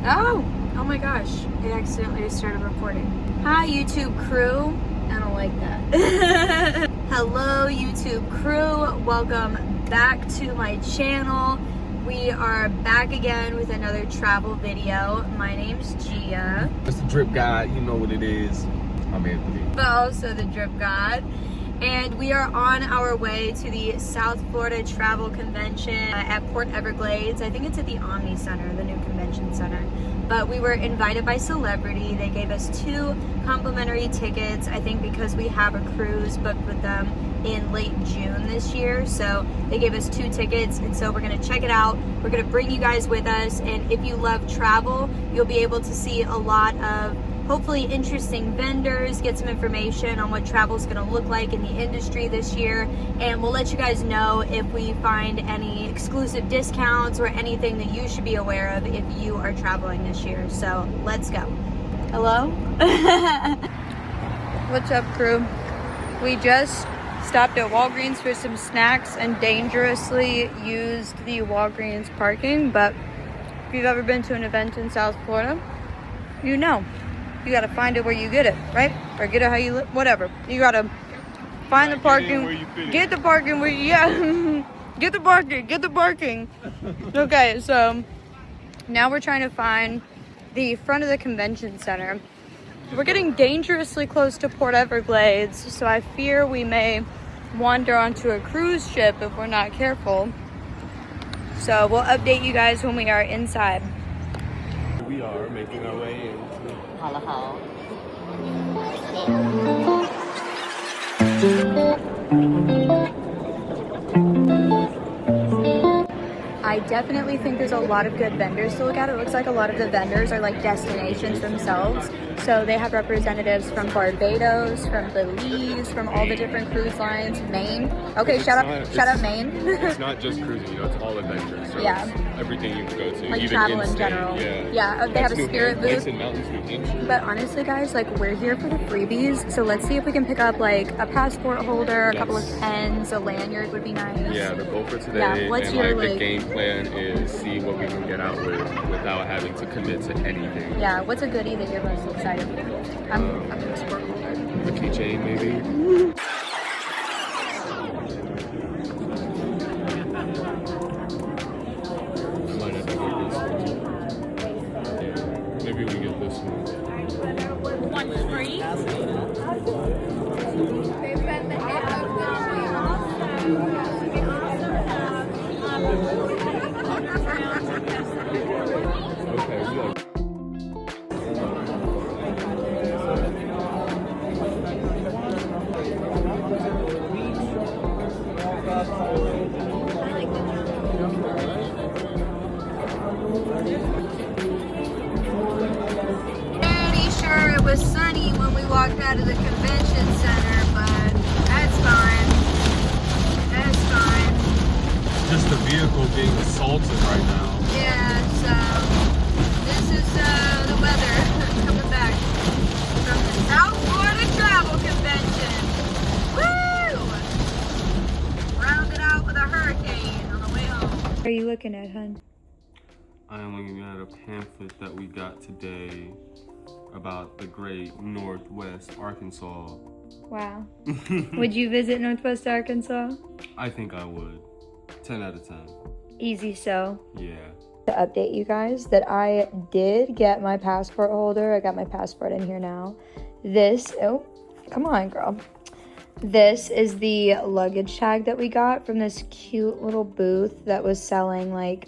Oh my gosh, it accidentally started recording. Hi YouTube crew. I don't like that. Hello YouTube crew, welcome back to my channel. We are back again with another travel video. My name's Gia. It's the Drip God, you know what it is. I'm Anthony. But also the Drip God. And we are on our way to the South Florida Travel Convention at Port Everglades. I think it's at the Omni Center, the new convention center. But we were invited by celebrity. They gave us 2 complimentary tickets, I think because we have a cruise booked with them in late June this year. So they gave us 2 tickets, and so we're gonna check it out. We're gonna bring you guys with us, and if you love travel, you'll be able to see a lot of hopefully interesting vendors, get some information on what travel is going to look like in the industry this year, and we'll let you guys know if we find any exclusive discounts or anything that you should be aware of if you are traveling this year. So let's go. Hello? What's up, crew? We just stopped at Walgreens for some snacks and dangerously used the Walgreens parking, but if you've ever been to an event in South Florida, you know. You gotta find it where you get it, right? Or get it how you live, whatever. You gotta find the parking, get the parking where you, yeah. Get the parking. Okay, so now we're trying to find the front of the convention center. We're getting dangerously close to Port Everglades, so I fear we may wander onto a cruise ship if we're not careful. So we'll update you guys when we are inside. We are making our way into Hall. I definitely think there's a lot of good vendors to look at. It looks like a lot of the vendors are like destinations themselves. So they have representatives from Barbados, from Belize, from all the different cruise lines, Maine. Okay, shout out Maine. It's not just cruising, you know, it's all adventures. So yeah. It's everything you can go to. Like even travel in in-state, general. Yeah, they have a spirit booth. Mountains, but honestly, guys, like we're here for the freebies. So let's see if we can pick up like a passport holder, a couple of pens, a lanyard would be nice. Yeah, the goal for today. Yeah, what's and your the game plan is see what we can get out with without having to commit to anything. Yeah, what's a goodie that you're most excited for? I'm a sport holder. A keychain, maybe. Maybe we get this one. One's free. Pretty sure it was sunny when we walked out of the convention center, but that's fine. That's fine. Just the vehicle being assaulted right now. Yeah, so this is the weather coming back from the South Florida Travel Convention. Woo! Rounded out with a hurricane on the way home. What are you looking at, hun? I am looking at a pamphlet that we got today about the great Northwest Arkansas. Wow. Would you visit Northwest Arkansas? I think I would. 10 out of 10. Easy so. Yeah. To update you guys that I did get my passport holder. I got my passport in here now. This, oh, come on, girl. This is the luggage tag that we got from this cute little booth that was selling like,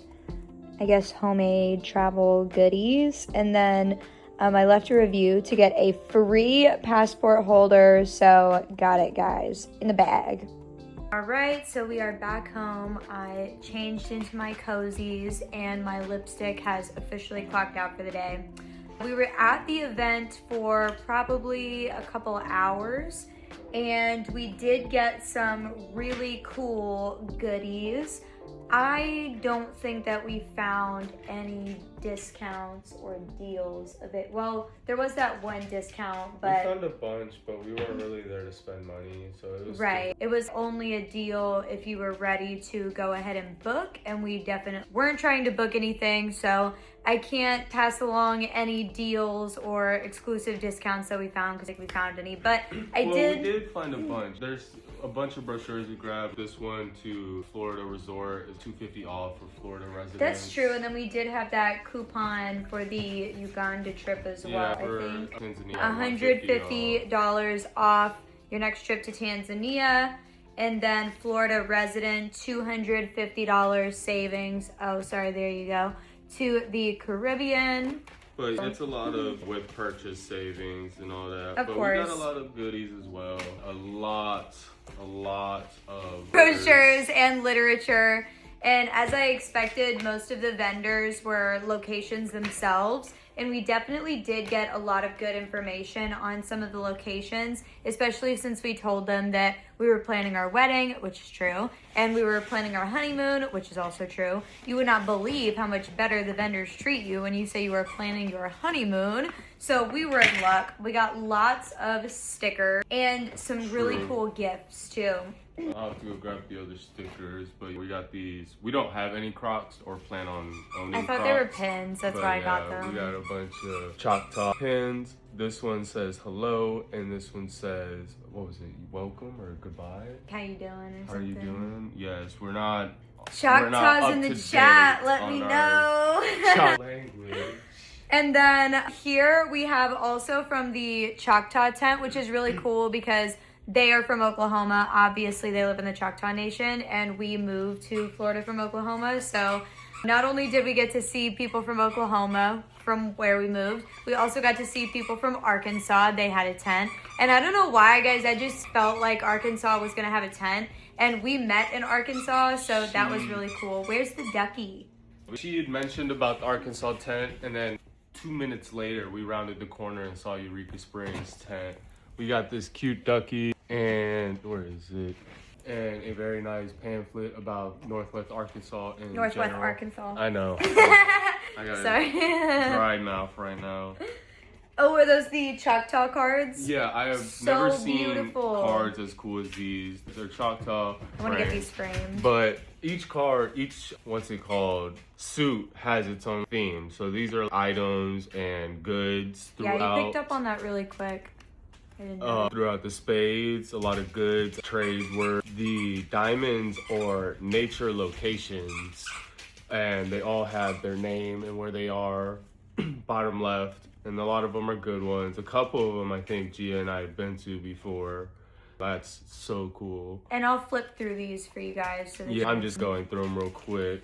I guess, homemade travel goodies. And then I left a review to get a free passport holder. So got it, guys, in the bag. All right, so we are back home. I changed into my cozies and my lipstick has officially clocked out for the day. We were at the event for probably a couple hours and we did get some really cool goodies. I don't think that we found any discounts or deals of it. Well, there was that one discount, but we found a bunch, but we weren't really there to spend money, so it was right. It was only a deal if you were ready to go ahead and book, and we definitely weren't trying to book anything, so I can't pass along any deals or exclusive discounts that we found because we found any. But we did find a bunch. There's a bunch of brochures we grabbed. This one to Florida Resort is $250 off for Florida residents. That's true, and then we did have that coupon for the Uganda trip as well. For I think Tanzania, $150 off your next trip to Tanzania, and then Florida resident $250 savings. Oh, sorry, there you go. To the Caribbean. But it's a lot of with purchase savings and all that. Of but course. We got a lot of goodies as well. A lot of brochures and literature. And as I expected, most of the vendors were locations themselves. And we definitely did get a lot of good information on some of the locations, especially since we told them that we were planning our wedding, which is true, and we were planning our honeymoon, which is also true. You would not believe how much better the vendors treat you when you say you are planning your honeymoon. So we were in luck. We got lots of stickers and some really cool gifts too. I'll have to go grab the other stickers, but we got these. We don't have any Crocs or plan on owning I thought Crocs, they were pins. That's why I got them. We got a bunch of Choctaw pins. This one says hello, and this one says, what was it? Welcome or goodbye? How you doing? Or How are you something. doing? Yes, we're not. Choctaws in the chat. Let me know. Language. And then here we have also from the Choctaw tent, which is really cool because they are from Oklahoma. Obviously, they live in the Choctaw Nation, and we moved to Florida from Oklahoma. So not only did we get to see people from Oklahoma from where we moved, we also got to see people from Arkansas. They had a tent. And I don't know why, guys, I just felt like Arkansas was going to have a tent. And we met in Arkansas, so that was really cool. Where's the ducky? She had mentioned about the Arkansas tent, and then 2 minutes later, we rounded the corner and saw Eureka Springs tent. We got this cute ducky, and where is it? And a very nice pamphlet about Northwest Arkansas in Northwest general. Arkansas. I know. I got Sorry. a dry mouth right now. Oh, are those the Choctaw cards? Yeah, I have So never seen beautiful. cards as cool as these. They're Choctaw. I want to get these framed. But each card, what's it called, suit has its own theme. So these are items and goods throughout. Yeah, you picked up on that really quick. I didn't know. Throughout the spades, a lot of goods, trade words, the diamonds or nature locations, and they all have their name and where they are, bottom left, and a lot of them are good ones. A couple of them I think Gia and I have been to before. That's so cool. And I'll flip through these for you guys. So that you I'm can- just going through them real quick.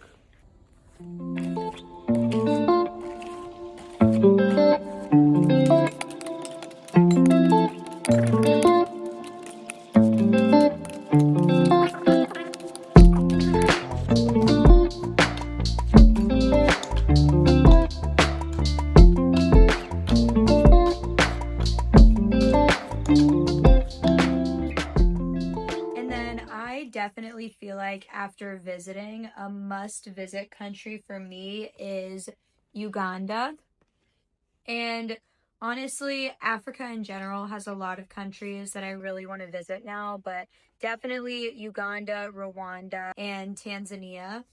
And then I definitely feel like after visiting, a must-visit country for me is Uganda. And honestly, Africa in general has a lot of countries that I really want to visit now, but definitely Uganda, Rwanda, and Tanzania.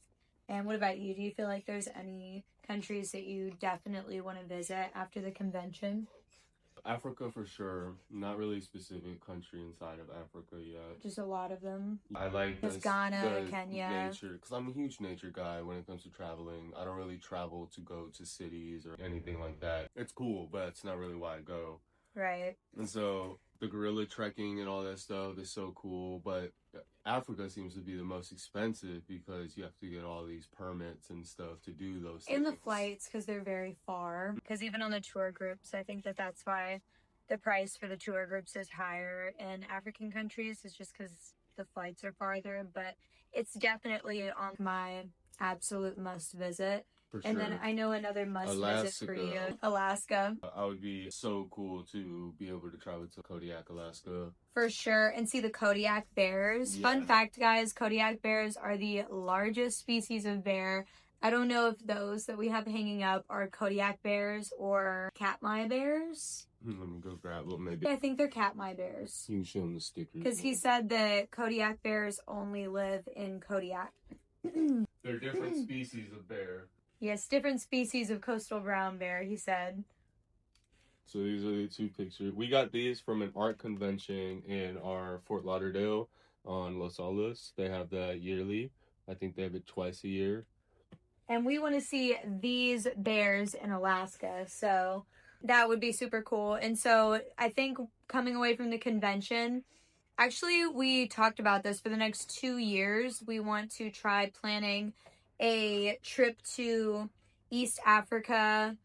And what about you? Do you feel like there's any countries that you definitely want to visit after the convention? Africa for sure. Not really a specific country inside of Africa yet. Just a lot of them. I like Just Ghana, Kenya. nature, because I'm a huge nature guy when it comes to traveling. I don't really travel to go to cities or anything like that. It's cool, but it's not really why I go. Right. And so the gorilla trekking and all that stuff is so cool, but Africa seems to be the most expensive because you have to get all these permits and stuff to do those things. In the flights, because they're very far. Because even on the tour groups, I think that that's why the price for the tour groups is higher in African countries. It's just because the flights are farther. But it's definitely on my absolute must visit. For And sure. then I know another must visit for you, Alaska. I would be so cool to be able to travel to Kodiak, Alaska. For sure, and see the Kodiak bears. Yeah. Fun fact, guys, Kodiak bears are the largest species of bear. I don't know if those that we have hanging up are Kodiak bears or Katmai bears. Let me go grab them. Maybe. I think they're Katmai bears. You can show them the stickers. Because he said that Kodiak bears only live in Kodiak. They're different species of bear. Yes, different species of coastal brown bear, he said. So these are the two pictures. We got these from an art convention in our Fort Lauderdale on Los Olas. They have that yearly. I think they have it twice a year. And we want to see these bears in Alaska. So that would be super cool. And so I think coming away from the convention, actually, we talked about this for the next 2 years. We want to try planning a trip to East Africa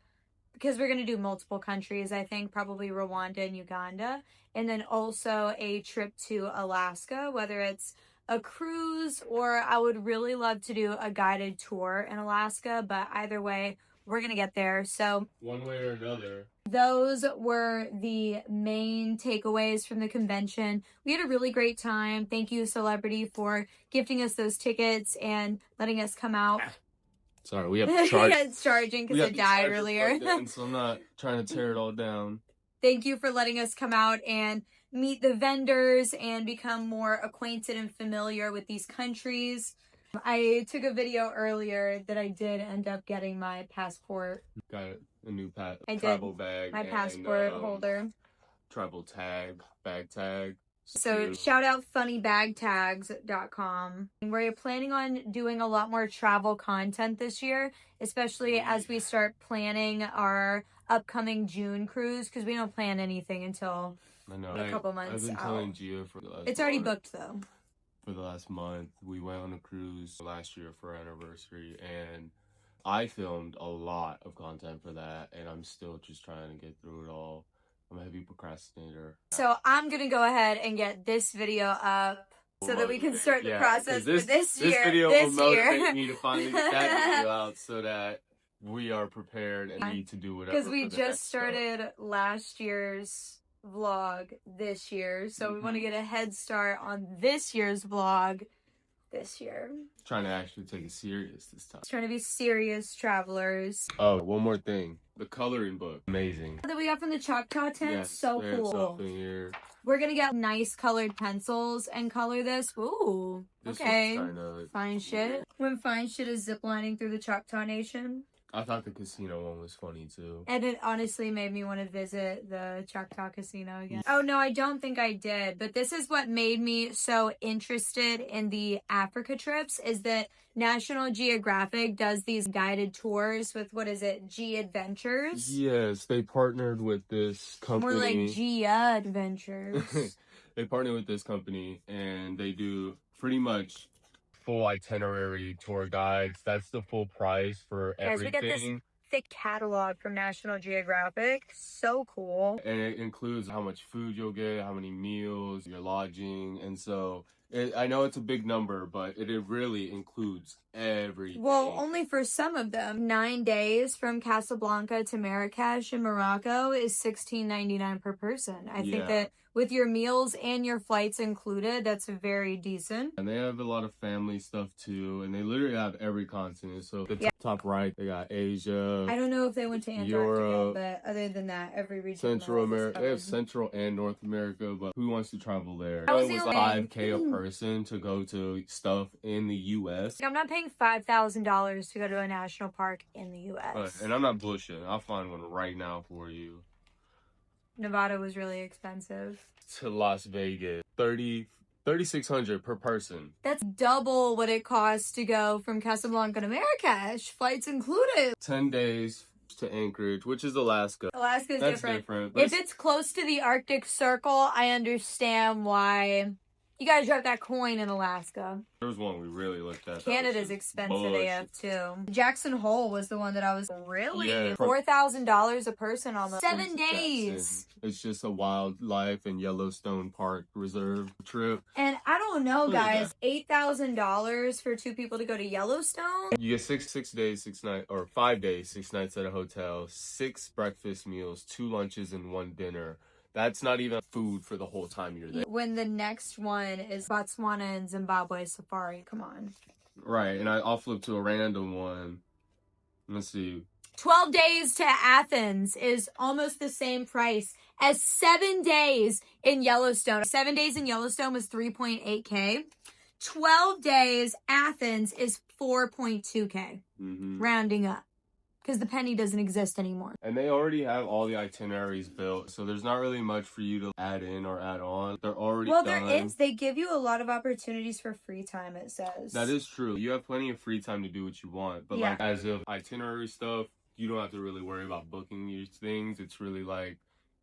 because we're going to do multiple countries, I think, probably Rwanda and Uganda. And then also a trip to Alaska, whether it's a cruise or I would really love to do a guided tour in Alaska. But either way, we're going to get there. So one way or another. Those were the main takeaways from the convention. We had a really great time. Thank you, Celebrity, for gifting us those tickets and letting us come out. Sorry, we have to charge. It's charging because it died earlier. So I'm not trying to tear it all down. Thank you for letting us come out and meet the vendors and become more acquainted and familiar with these countries. I took a video earlier that I did end up getting my passport. Got a new travel bag. My passport holder. Travel tag, bag tag. So shout out funnybagtags.com. We're planning on doing a lot more travel content this year, especially as we start planning our upcoming June cruise, because we don't plan anything until a couple months out. I've been telling Gia for the last It's already booked though. For the last month, we went on a cruise last year for our anniversary, and I filmed a lot of content for that, and I'm still just trying to get through it all. I'm a heavy procrastinator. So I'm going to go ahead and get this video up so that we can start the process for this year. This video will motivate me to finally get that video out so that we are prepared and need to do whatever. Because we just started last year's vlog this year, so we want to get a head start on this year's vlog this year. Trying to actually take it serious this time. Trying to be serious travelers. Oh, one more thing. The coloring book. Amazing. That we got from the Choctaw tent. Yes, so cool. Here. We're going to get nice colored pencils and color this. Ooh. Okay. Fine shit. When fine shit is ziplining through the Choctaw Nation. I thought the casino one was funny too. And it honestly made me want to visit the Choctaw Casino again. Oh no, I don't think I did. But this is what made me so interested in the Africa trips, is that National Geographic does these guided tours with, what is it, G Adventures? Yes, they partnered with this company. More like Gia Adventures. They partnered with this company and they do pretty much full itinerary tour guides. That's the full price for everything. Guys, we get this thick catalog from National Geographic. So cool. And it includes how much food you'll get, how many meals, your lodging. And so I know it's a big number, but it really includes everything. Well, only for some of them. 9 days from Casablanca to Marrakesh in Morocco is $16.99 per person. I think that with your meals and your flights included, that's very decent. And they have a lot of family stuff too, and they literally have every continent. So the top right, they got Asia. I don't know if they went to Antarctica, Europe, but other than that, every region. Central America. They have Central and North America, but who wants to travel there? It was $5K a person to go to stuff in the U.S. I'm not paying $5,000 to go to a national park in the U.S. And I'm not bullshitting. I'll find one right now for you. Nevada was really expensive. To Las Vegas, $3,600 per person. That's double what it costs to go from Casablanca to Marrakesh, flights included. 10 days to Anchorage, which is Alaska. Alaska's That's different. But if it's close to the Arctic Circle, I understand why You gotta drop that coin in Alaska. There was one we really looked at. Canada's expensive AF too. Jackson Hole was the one that I was really $4,000 a person almost. 7 days. It's just a wildlife and Yellowstone Park Reserve trip. And I don't know, guys. $8,000 for 2 people to go to Yellowstone. You get 6 days, 6 nights, or 5 days, 6 nights at a hotel, 6 breakfast meals, 2 lunches, and 1 dinner. That's not even food for the whole time you're there. When the next one is Botswana and Zimbabwe safari. Come on. Right, and I'll flip to a random one. Let's see. 12 days to Athens is almost the same price as 7 days in Yellowstone. 7 days in Yellowstone was 3.8K. 12 days Athens is 4.2K. Rounding up. Because the penny doesn't exist anymore. And they already have all the itineraries built, so there's not really much for you to add in or add on. They're already done. There is. They give you a lot of opportunities for free time, it says. That is true. You have plenty of free time to do what you want. But like as of itinerary stuff, you don't have to really worry about booking these things. It's really like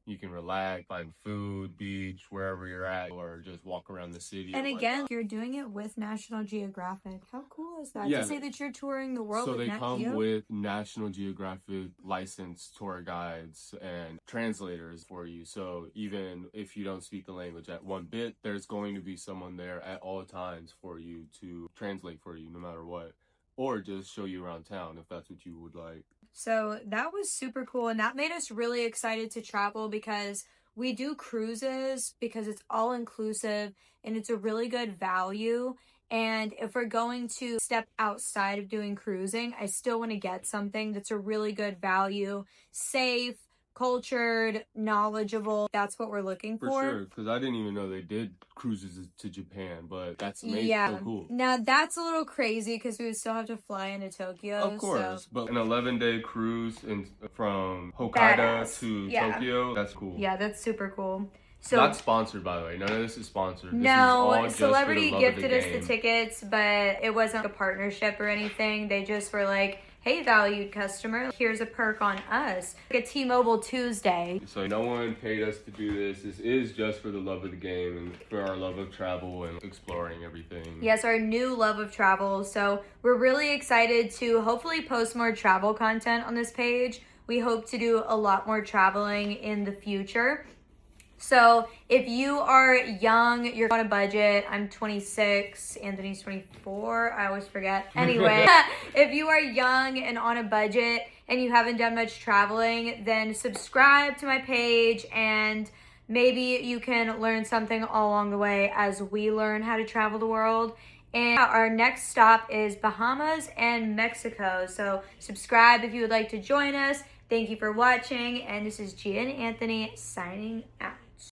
you can relax, find food, beach, wherever you're at, or just walk around the city. And again, you're doing it with National Geographic. How cool is that? To say that you're touring the world with Nat Geo? So they come with National Geographic licensed tour guides and translators for you. So even if you don't speak the language at one bit, there's going to be someone there at all times for you to translate for you no matter what. Or just show you around town if that's what you would like. So that was super cool, and that made us really excited to travel because we do cruises because it's all inclusive and it's a really good value. And if we're going to step outside of doing cruising, I still want to get something that's a really good value, safe, cultured, knowledgeable. That's what we're looking for. For sure, because I didn't even know they did cruises to Japan, but that's amazing. So cool. Now that's a little crazy because we would still have to fly into Tokyo. Of course, but an 11-day cruise from Hokkaido to Tokyo, that's cool. Yeah, that's super cool. So, not sponsored, by the way. None of this is sponsored. No, this is all Celebrity just gifted us the tickets, but it wasn't a partnership or anything. They just were like, hey, valued customer, here's a perk on us. Like a T-Mobile Tuesday. So no one paid us to do this. This is just for the love of the game and for our love of travel and exploring everything. Yes, our new love of travel. So we're really excited to hopefully post more travel content on this page. We hope to do a lot more traveling in the future. So if you are young, you're on a budget, I'm 26, Anthony's 24, I always forget. Anyway, if you are young and on a budget and you haven't done much traveling, then subscribe to my page and maybe you can learn something all along the way as we learn how to travel the world. And our next stop is Bahamas and Mexico. So subscribe if you would like to join us. Thank you for watching. And this is Gia and Anthony signing out.